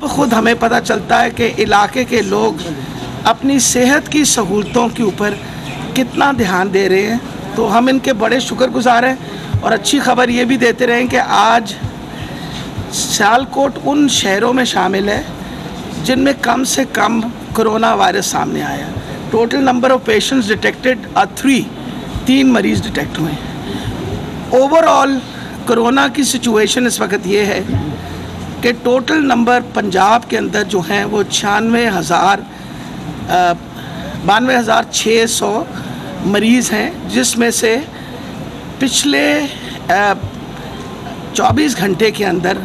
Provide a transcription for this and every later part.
खुद हमें पता चलता है कि इलाके के लोग अपनी सेहत की सहूलतों के ऊपर कितना ध्यान दे रहे हैं, तो हम इनके बड़े शुक्रगुजार हैं। और अच्छी खबर ये भी देते रहें कि आज सियालकोट उन शहरों में शामिल है जिनमें कम से कम कोरोना वायरस सामने आया। Total number of patients detected 3 मरीज़ डिटेक्ट हुए। ओवरऑल कोरोना की सिचुएशन इस वक्त ये है कि टोटल नंबर पंजाब के अंदर जो हैं वो 92,600 मरीज़ हैं, जिसमें से पिछले 24 घंटे के अंदर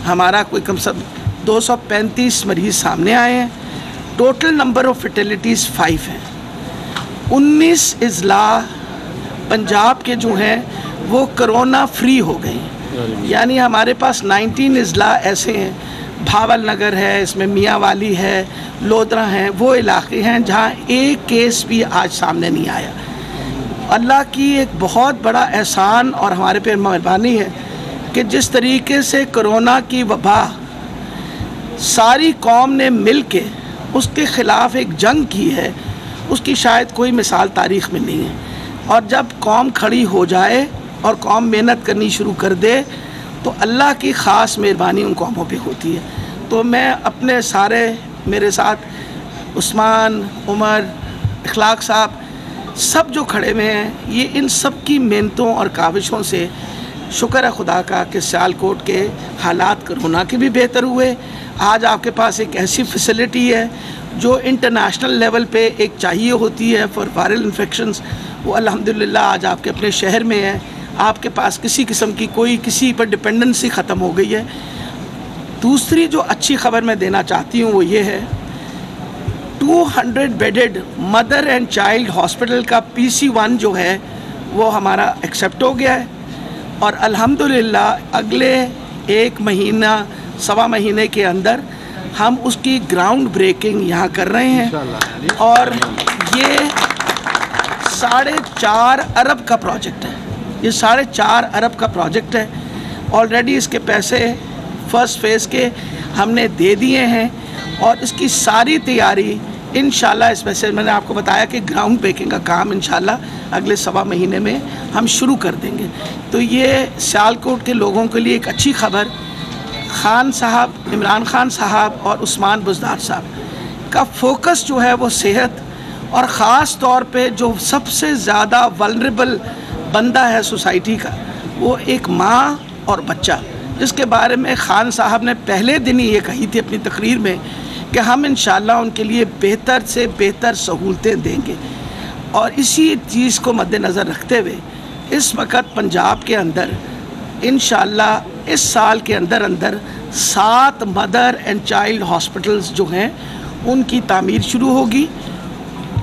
हमारा कोई कम से कम 235 मरीज़ सामने आए हैं। टोटल नंबर ऑफ फर्टिलिटीज़ 5 हैं। 19 अजला पंजाब के जो हैं वो कोरोना फ्री हो गए, यानी हमारे पास 19 अजला ऐसे हैं, भावल नगर है, इसमें मियाँ वाली है, लोधरा हैं, वो इलाके हैं जहाँ एक केस भी आज सामने नहीं आया। अल्लाह की एक बहुत बड़ा एहसान और हमारे पे मेहरबानी है कि जिस तरीके से कोरोना की वबा सारी कौम ने मिल के उसके ख़िलाफ़ एक जंग की है, उसकी शायद कोई मिसाल तारीख़ में नहीं है। और जब कौम खड़ी हो जाए और कौम मेहनत करनी शुरू कर दे तो अल्लाह की ख़ास मेहरबानी उन कौमों पे होती है। तो मैं अपने सारे मेरे साथ उस्मान, उमर, इखलाक साहब सब जो खड़े हुए हैं, ये इन सब की मेहनतों और काविशों से शुक्र है खुदा का कि सियालकोट के हालात कोरोना के भी बेहतर हुए। आज आपके पास एक ऐसी फैसिलिटी है जो इंटरनेशनल लेवल पे एक चाहिए होती है फॉर वायरल इन्फेक्शंस, वो अल्हम्दुलिल्लाह आज आपके अपने शहर में है। आपके पास किसी किस्म की कोई किसी पर डिपेंडेंसी ख़त्म हो गई है। दूसरी जो अच्छी खबर मैं देना चाहती हूँ वो ये है, 200 bedded mother and child hospital का PC1 जो है वो हमारा एक्सेप्ट हो गया है और अल्हम्दुलिल्लाह अगले 1 महीना 1.25 महीने के अंदर हम उसकी ग्राउंड ब्रेकिंग यहाँ कर रहे हैं। और ये 4.5 अरब का प्रोजेक्ट है, ये 4.5 अरब का प्रोजेक्ट है। ऑलरेडी इसके पैसे फर्स्ट फेज़ के हमने दे दिए हैं और इसकी सारी तैयारी इंशाल्लाह, इसमें से मैंने आपको बताया कि ग्राउंड ब्रेकिंग का काम इंशाल्लाह अगले 1.25 महीने में हम शुरू कर देंगे। तो ये सियालकोट के लोगों के लिए एक अच्छी खबर, खान साहब, इमरान खान साहब और उस्मान बुज़दार साहब का फोकस जो है वो सेहत और ख़ास तौर पे जो सबसे ज़्यादा वल्नरेबल बंदा है सोसाइटी का, वो एक माँ और बच्चा, जिसके बारे में खान साहब ने पहले दिन ही ये कही थी अपनी तकरीर में कि हम इंशाल्लाह उनके लिए बेहतर से बेहतर सहूलतें देंगे। और इसी चीज़ को मद्देनज़र रखते हुए इस वक्त पंजाब के अंदर इंशाल्लाह इस साल के अंदर 7 मदर एंड चाइल्ड हॉस्पिटल्स जो हैं उनकी तामीर शुरू होगी।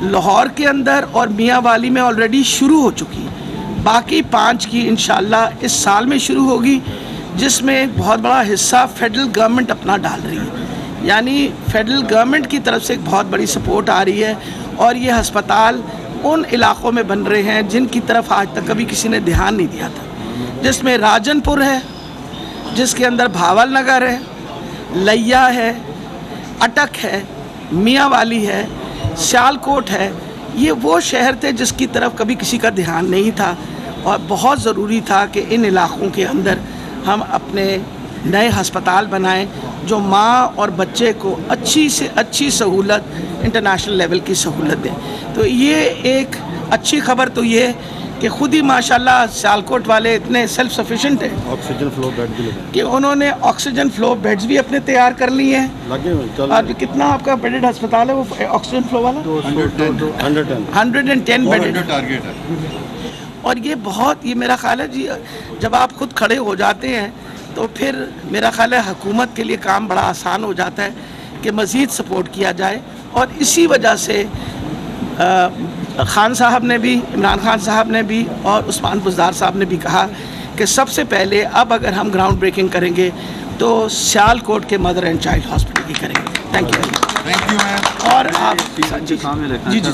लाहौर के अंदर और मियाँ वाली में ऑलरेडी शुरू हो चुकी है, बाकी 5 की इंशाल्लाह इस साल में शुरू होगी, जिसमें एक बहुत बड़ा हिस्सा फेडरल गवर्नमेंट अपना डाल रही है। यानी फेडरल गवर्नमेंट की तरफ से एक बहुत बड़ी सपोर्ट आ रही है और ये हस्पताल उन इलाक़ों में बन रहे हैं जिनकी तरफ आज तक कभी किसी ने ध्यान नहीं दिया था, जिसमें राजनपुर है, जिसके अंदर भावल नगर है, लैया है, अटक है, मियाँ वाली है, सियालकोट है। ये वो शहर थे जिसकी तरफ कभी किसी का ध्यान नहीं था और बहुत ज़रूरी था कि इन इलाक़ों के अंदर हम अपने नए हस्पताल बनाएं जो माँ और बच्चे को अच्छी से अच्छी सहूलत, इंटरनेशनल लेवल की सहूलत दें। तो ये एक अच्छी खबर तो ये कि खुद ही माशाल्लाह सियालकोट वाले इतने सेल्फ सफिशिएंट हैं, ऑक्सीजन फ्लो बेड भी कि उन्होंने ऑक्सीजन फ्लो बेड्स भी अपने तैयार कर लिए हैं। और कितना आपका बेडेड अस्पताल है वो ऑक्सीजन फ्लो वाला? 110 बेडेड टारगेट है। और ये बहुत, ये मेरा ख्याल है जी, जब आप खुद खड़े हो जाते हैं तो फिर मेरा ख्याल है हुकूमत के लिए काम बड़ा आसान हो जाता है कि मज़ीद सपोर्ट किया जाए। और इसी वजह से खान साहब ने भी, इमरान खान साहब ने भी और उस्मान बुज़दार साहब ने भी कहा कि सबसे पहले अब अगर हम ग्राउंड ब्रेकिंग करेंगे तो सियालकोट के मदर एंड चाइल्ड हॉस्पिटल की करेंगे। Thank you ma'am. और आप जी जी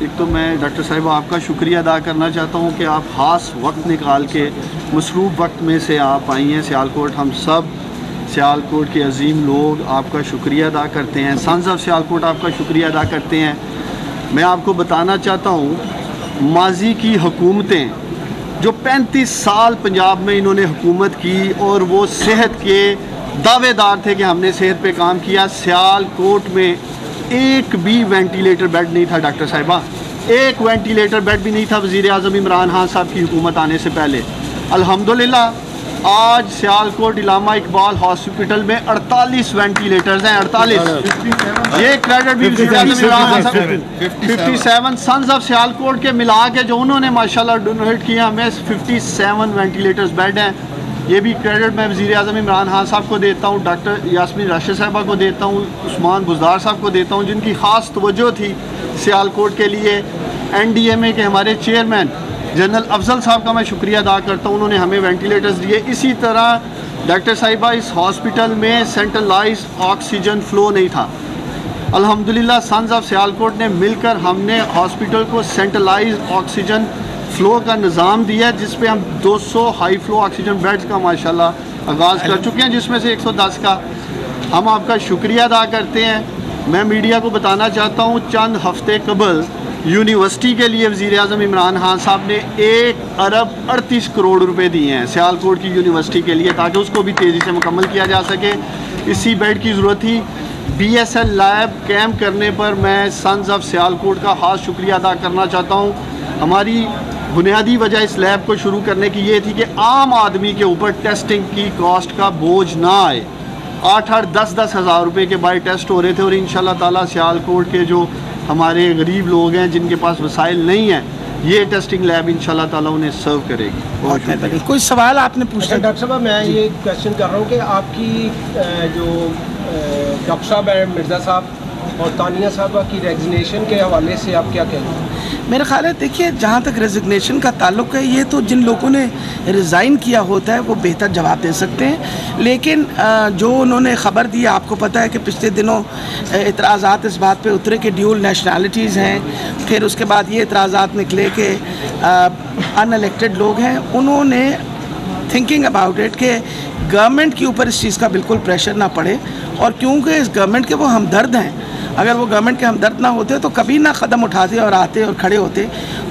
एक तो मैं डॉक्टर साहिबा आपका शुक्रिया अदा करना चाहता हूँ कि आप ख़ास वक्त निकाल के मसरूफ़ वक्त में से आप आई हैं सियालकोट। हम सब सियालकोट के अजीम लोग आपका शुक्रिया अदा करते हैं, सन्स ऑफ सियालकोट आपका शुक्रिया अदा करते हैं। मैं आपको बताना चाहता हूँ माजी की हुकूमतें जो 35 साल पंजाब में इन्होंने हुकूमत की और वो सेहत के दावेदार थे कि हमने सेहत पे काम किया। सियालकोट में एक भी वेंटिलेटर बेड नहीं था डॉक्टर साहिबा, एक वेंटिलेटर बेड भी नहीं था वज़ीर आज़म इमरान खान साहब की हुकूमत आने से पहले। अल्हम्दुलिल्लाह आज सियालकोट इलामा इकबाल हॉस्पिटल में 48 वेंटिलेटर्स हैं, 48। ये क्रेडिट भी 57 सन्स ऑफ सियालकोट के मिला के जो उन्होंने माशाल्लाह डोनेट किया, हमें 57 वेंटिलेटर्स बेड हैं। ये भी क्रेडिट मैं वज़ीर आज़म इमरान खान साहब को देता हूँ, डॉक्टर यास्मीन राशिद साहिबा को देता हूँ, उस्मान बुज़दार साहब को देता हूँ, जिनकी ख़ास तवज्जो थी सियालकोट के लिए। NDMA के हमारे चेयरमैन जनरल अफजल साहब का मैं शुक्रिया अदा करता हूँ, उन्होंने हमें वेंटिलेटर्स दिए। इसी तरह डॉक्टर साहिबा इस हॉस्पिटल में सेंट्रलाइज ऑक्सीजन फ़्लो नहीं था। अल्हम्दुलिल्लाह सन्स ऑफ सियालकोट ने मिलकर हमने हॉस्पिटल को सेंट्रलाइज ऑक्सीजन फ़्लो का निज़ाम दिया, जिस पे हम 200 हाई फ़्लो ऑक्सीजन बेड्स का माशाल्लाह आगाज़ कर चुके हैं, जिसमें से 110 का हम आपका शुक्रिया अदा करते हैं। मैं मीडिया को बताना चाहता हूँ चंद हफ्ते कबल यूनिवर्सिटी के लिए वज़ीर आज़म इमरान खान साहब ने 1 अरब 38 करोड़ रुपए दिए हैं सियालकोट की यूनिवर्सिटी के लिए, ताकि उसको भी तेज़ी से मुकम्मल किया जा सके। इसी बेड की ज़रूरत थी। BSL लैब कैम्प करने पर मैं सन्स ऑफ सियालकोट का ख़ास शुक्रिया अदा करना चाहता हूँ। हमारी बुनियादी वजह इस लैब को शुरू करने की ये थी कि आम आदमी के ऊपर टेस्टिंग की कॉस्ट का बोझ ना आए। 8-8, 10-10 हज़ार रुपये के बाई टेस्ट हो रहे थे, और इंशाल्लाह ताला सियालकोट के जो हमारे गरीब लोग हैं जिनके पास वसाइल नहीं है, ये टेस्टिंग लैब इंशाल्लाह ताला उन्हें सर्व करेगी। बहुत मेहरबानी। कोई सवाल आपने पूछा? डॉक्टर साहब मैं ये क्वेश्चन कर रहा हूँ कि आपकी जो डॉक्टर साहब हैं मिर्ज़ा साहब और तानिया साहबा की रेजिग्नेशन के हवाले से आप क्या कहेंगे? मेरा ख्याल है, देखिए जहाँ तक रेजिग्नेशन का ताल्लुक़ है, ये तो जिन लोगों ने रिज़ाइन किया होता है वो बेहतर जवाब दे सकते हैं, लेकिन जो उन्होंने ख़बर दी, आपको पता है कि पिछले दिनों इतराज़ात इस बात पे उतरे कि ड्यूल नेशनैलिटीज़ हैं, फिर उसके बाद ये इतराज़ात निकले कि अनइलेक्टेड लोग हैं। उन्होंने थिंकिंग अबाउट इट कि गवर्नमेंट के ऊपर इस चीज़ का बिल्कुल प्रेशर ना पड़े, और क्योंकि इस गवर्नमेंट के वो हमदर्द हैं, अगर वो गवर्नमेंट के हमदर्द ना होते तो कभी ना कदम उठाते और आते और खड़े होते।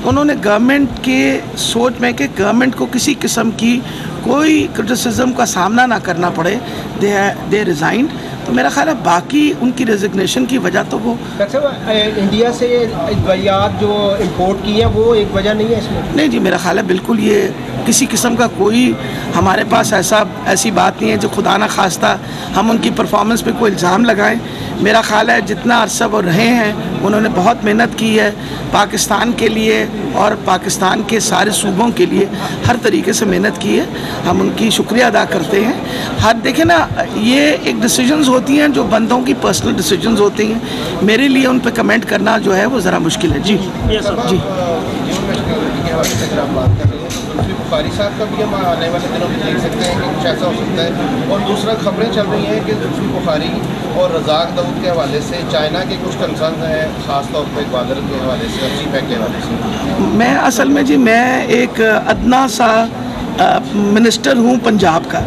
तो उन्होंने गवर्नमेंट के सोच में कि गवर्नमेंट को किसी किस्म की कोई क्रिटिसिज्म का सामना ना करना पड़े, दे रिज़ाइंड। तो मेरा ख्याल है बाकी उनकी रेजिग्नेशन की वजह तो वो इंडिया से अद्वियात जो इंपोर्ट की हैं वो एक वजह नहीं है इसमें? नहीं जी, मेरा ख्याल है बिल्कुल ये किसी किस्म का कोई हमारे पास ऐसी बात नहीं है जो खुदा ना खास्ता हम उनकी परफॉर्मेंस पे कोई इल्ज़ाम लगाएं। मेरा ख्याल है जितना अरसा वो रहे हैं उन्होंने बहुत मेहनत की है पाकिस्तान के लिए और पाकिस्तान के सारे सूबों के लिए, हर तरीके से मेहनत की है, हम उनकी शुक्रिया अदा करते हैं। हर देखें ना, ये एक डिसीजंस होती हैं जो बंदों की पर्सनल डिसीजंस होती हैं, मेरे लिए उन पर कमेंट करना जो है वो ज़रा मुश्किल है। जी जी बुखारी साहब का भी हम आने वाले दिनों में देख सकते हैं कि कुछ ऐसा हो सकता है। और दूसरा खबरें चल रही हैं कि बुखारी और रज़ाक दाऊद के हवाले से चाइना के कुछ कंसर्न हैं, ख़ास तौर पर ग्वादर के हवाले से और CPEC के हवाले से। मैं असल में जी मैं एक अदना सा मिनिस्टर हूँ पंजाब का,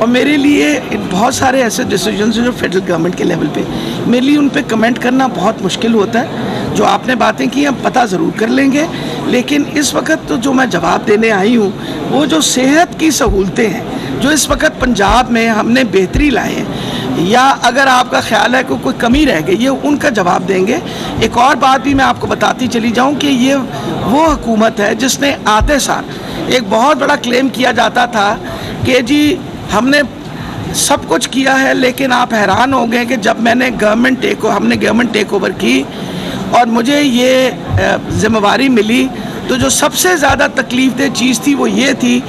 और मेरे लिए बहुत सारे ऐसे डिसीजंस हैं जो फेडरल गवर्नमेंट के लेवल पे, मेरे लिए उन पे कमेंट करना बहुत मुश्किल होता है। जो आपने बातें की हम पता ज़रूर कर लेंगे, लेकिन इस वक्त तो जो मैं जवाब देने आई हूँ वो जो सेहत की सहूलतें हैं जो इस वक्त पंजाब में हमने बेहतरी लाए हैं, या अगर आपका ख्याल है कि कोई कमी रह गई है, उनका जवाब देंगे। एक और बात भी मैं आपको बताती चली जाऊँ कि ये वो हुकूमत है जिसने आते साल एक बहुत बड़ा क्लेम किया जाता था कि जी हमने सब कुछ किया है, लेकिन आप हैरान हो गए कि जब हमने गवर्नमेंट टेक ओवर की और मुझे ये ज़िम्मेवारी मिली, तो जो सबसे ज़्यादा तकलीफ़देह चीज़ थी वो ये थी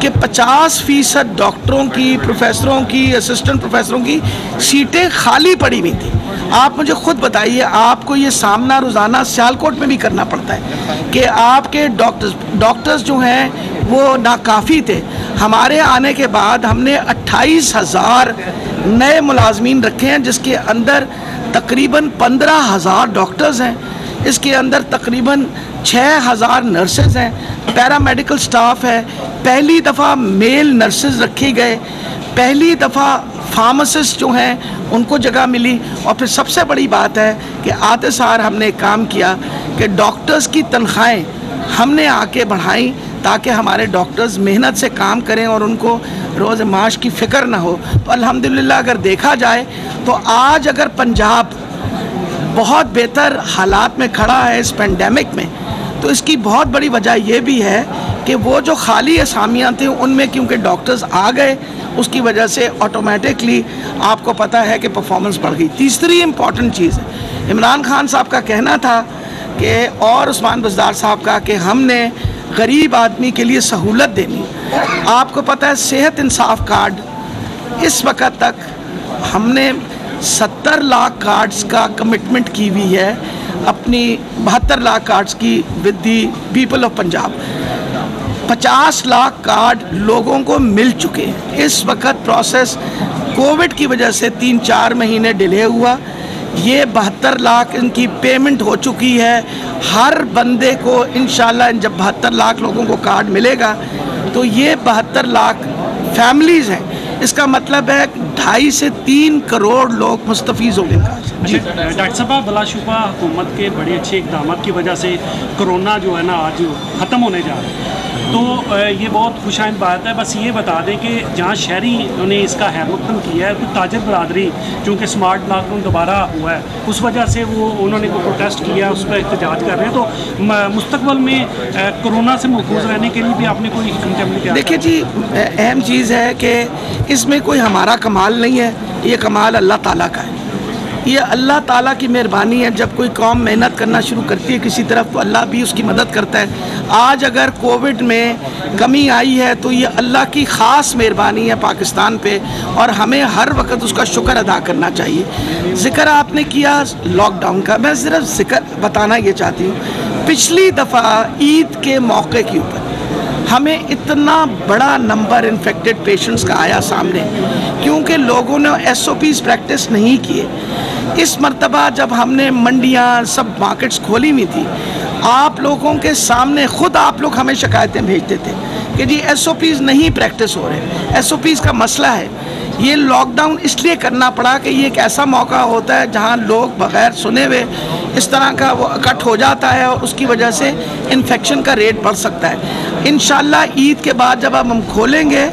कि 50% डॉक्टरों की, प्रोफेसरों की, असिस्टेंट प्रोफेसरों की सीटें खाली पड़ी हुई थी। आप मुझे ख़ुद बताइए, आपको ये सामना रोज़ाना सियालकोट में भी करना पड़ता है कि आपके डॉक्टर्स जो हैं वो नाकाफ़ी थे। हमारे आने के बाद हमने 28,000 नए मुलाजमीन रखे हैं, जिसके अंदर तकरीबन 15,000 डॉक्टर्स हैं, इसके अंदर तकरीबन 6,000 नर्सेज हैं, पैरामेडिकल स्टाफ है। पहली दफ़ा मेल नर्सेज रखे गए, पहली दफ़ा फार्मासिस्ट जो हैं उनको जगह मिली। और फिर सबसे बड़ी बात है कि आते सार हमने एक काम किया कि डॉक्टर्स की तनख्वाहें हमने आके बढ़ाई ताकि हमारे डॉक्टर्स मेहनत से काम करें और उनको रोज़ माश की फ़िक्र ना हो। तो अल्हम्दुलिल्लाह अगर देखा जाए तो आज अगर पंजाब बहुत बेहतर हालात में खड़ा है इस पेंडेमिक में, तो इसकी बहुत बड़ी वजह यह भी है कि वो जो खाली असामियाँ थी उनमें क्योंकि डॉक्टर्स आ गए, उसकी वजह से ऑटोमेटिकली आपको पता है कि परफॉर्मेंस बढ़ गई। तीसरी इम्पॉर्टेंट चीज़ है, इमरान खान साहब का कहना था कि और उस्मान बज़दार साहब का कि हमने गरीब आदमी के लिए सहूलत देनी। आपको पता है सेहत इंसाफ कार्ड इस वक्त तक हमने 70 लाख कार्ड्स का कमिटमेंट की हुई है, अपनी 72 लाख कार्ड्स की with the people of Punjab. 50 lakh card लोगों को मिल चुके हैं। इस वक्त प्रोसेस कोविड की वजह से 3-4 महीने डिले हुआ। ये 72 लाख इनकी पेमेंट हो चुकी है। हर बंदे को इंशाल्लाह जब 72 लाख लोगों को कार्ड मिलेगा तो ये 72 लाख फैमिलीज़ हैं। इसका मतलब है 2.5 से 3 करोड़ लोग मुस्तफ़ीज़ होंगे। जी डॉक्टर साहब, बिलाशुबा हुकूमत के बड़े अच्छे इक़दाम की वजह से कोरोना जो है ना आज ख़त्म होने जा रहा है, तो ये बहुत खुशाइंद बात है। बस ये बता दें कि जहाँ शहरी ने इसका हैरमुक्तम किया है, तो ताजर बरादरी चूँकि स्मार्ट लॉकडाउन दोबारा हुआ है उस वजह से वो उन्होंने कोई प्रोटेस्ट किया, उस पर एहतजाज कर रहे हैं। तो मुस्तकबिल में कोरोना से महफूज रहने के लिए भी आपने कोई हिकमत? देखिए जी, अहम चीज़ है कि इसमें कोई हमारा कमाल नहीं है, ये कमाल अल्लाह ताला का है। ये अल्लाह ताला की मेहरबानी है। जब कोई कौम मेहनत करना शुरू करती है किसी तरफ तो अल्लाह भी उसकी मदद करता है। आज अगर कोविड में कमी आई है तो ये अल्लाह की ख़ास मेहरबानी है पाकिस्तान पे, और हमें हर वक्त उसका शुक्र अदा करना चाहिए। ज़िक्र आपने किया लॉकडाउन का, मैं सिर्फ ज़िक्र बताना ये चाहती हूँ। पिछली दफ़ा ईद के मौके के ऊपर हमें इतना बड़ा नंबर इन्फेक्टेड पेशेंट्स का आया सामने क्योंकि लोगों ने SOPs प्रैक्टिस नहीं किए। इस मर्तबा जब हमने मंडियाँ सब मार्केट्स खोली हुई थी, आप लोगों के सामने खुद आप लोग हमें शिकायतें भेजते थे कि जी SOPs नहीं प्रैक्टिस हो रहे। SOPs का मसला है। ये लॉकडाउन इसलिए करना पड़ा कि ये एक ऐसा मौका होता है जहाँ लोग बग़ैर सुने हुए इस तरह का वो इकट्ठ हो जाता है और उसकी वजह से इन्फेक्शन का रेट बढ़ सकता है। इंशाल्लाह ईद के बाद जब हम खोलेंगे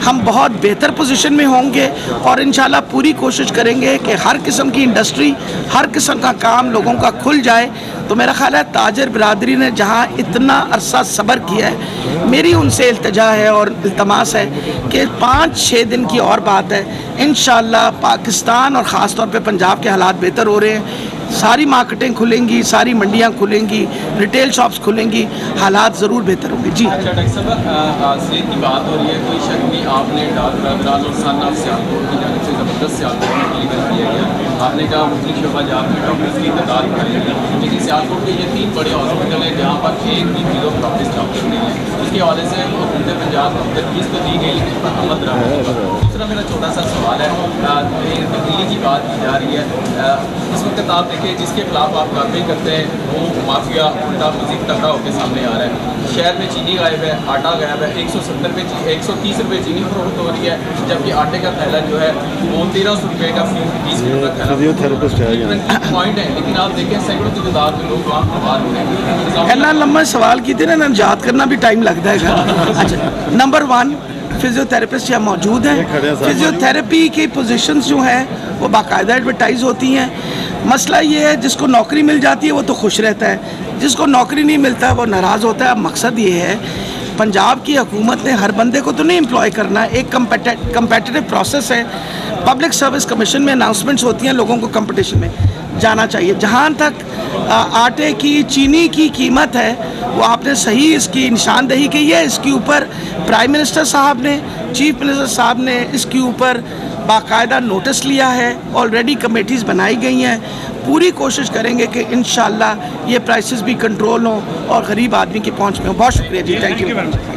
हम बहुत बेहतर पोजीशन में होंगे और इंशाल्लाह पूरी कोशिश करेंगे कि हर किस्म की इंडस्ट्री, हर किस्म का काम लोगों का खुल जाए। तो मेरा ख्याल है ताजर बिरादरी ने जहाँ इतना अरसा सब्र किया है, मेरी उनसे इल्तिजा है और इल्तमास है कि 5-6 दिन की और बात है, इंशाल्लाह पाकिस्तान और ख़ास तौर पे पंजाब के हालात बेहतर हो रहे हैं। सारी मार्केटें खुलेंगी, सारी मंडियाँ खुलेंगी, रिटेल शॉप्स खुलेंगी, हालात ज़रूर बेहतर होंगे। जी अच्छा डॉक्टर साहब, सेहत की बात हो रही है, कोई शक नहीं आपने डॉक्टर और साना सियालकोट की जानिब से ज़बरदस्त सियालकोट में डिलीवर किया गया। आपने कहा मुख्तलिफ शोबाजात में डॉक्टर्स की तादाद बढ़ाई गई, लेकिन सियालकोट के ये 3 बड़े हॉस्पिटल हैं जहाँ पर एक भी फिलो प्रॉक्टिस डॉक्टर नहीं है। उसके हवाले से हुकूमत पंजाब को तरकीज़ तो दी गई लेकिन पर अमल रहा है। दूसरा मेरा छोटा सा सवाल है, तब्दीली की बात की जा रही है। इस वक्त आप देखिए जिसके खिलाफ आप कार्रवाई करते हैं वो माफिया उल्टा मजीद तगड़ा होकर सामने आ रहा है। शहर में चीनी गायब है, आटा गायब है, 170 रुपये 130 रुपये चीनी फरोख्त हो रही है, जबकि आटे का थैला जो है वो 1300 रुपये का 20 किलो का थैला पॉइंट है। लेकिन आप देखें सैकड़ों की तादाद में लोग वहाँ बाहर हो रहे हैं। इतना लंबा सवाल की थी ना, याद करना भी टाइम लगता है। अच्छा, नंबर 1 फिजियोथेरेपिस्ट यहाँ मौजूद हैं। फिजियोथेरेपी की पोजीशंस जो हैं वो बाकायदा एडवर्टाइज होती हैं। मसला ये है जिसको नौकरी मिल जाती है वो तो खुश रहता है, जिसको नौकरी नहीं मिलता वो नाराज़ होता है। अब मकसद ये है, पंजाब की हुकूमत ने हर बंदे को तो नहीं एम्प्लॉय करना, एक कम्पेटिटिव प्रोसेस है। पब्लिक सर्विस कमीशन में अनाउंसमेंट्स होती हैं, लोगों को कंपटीशन में जाना चाहिए। जहाँ तक आटे की, चीनी की कीमत है, वो आपने सही इसकी निशानदेही की है। इसके ऊपर प्राइम मिनिस्टर साहब ने, चीफ मिनिस्टर साहब ने इसके ऊपर बाकायदा नोटिस लिया है। ऑलरेडी कमेटीज़ बनाई गई हैं। पूरी कोशिश करेंगे कि इंशाल्लाह ये प्राइसेस भी कंट्रोल हों और गरीब आदमी की पहुंच में हो। बहुत शुक्रिया जी, थैंक यू।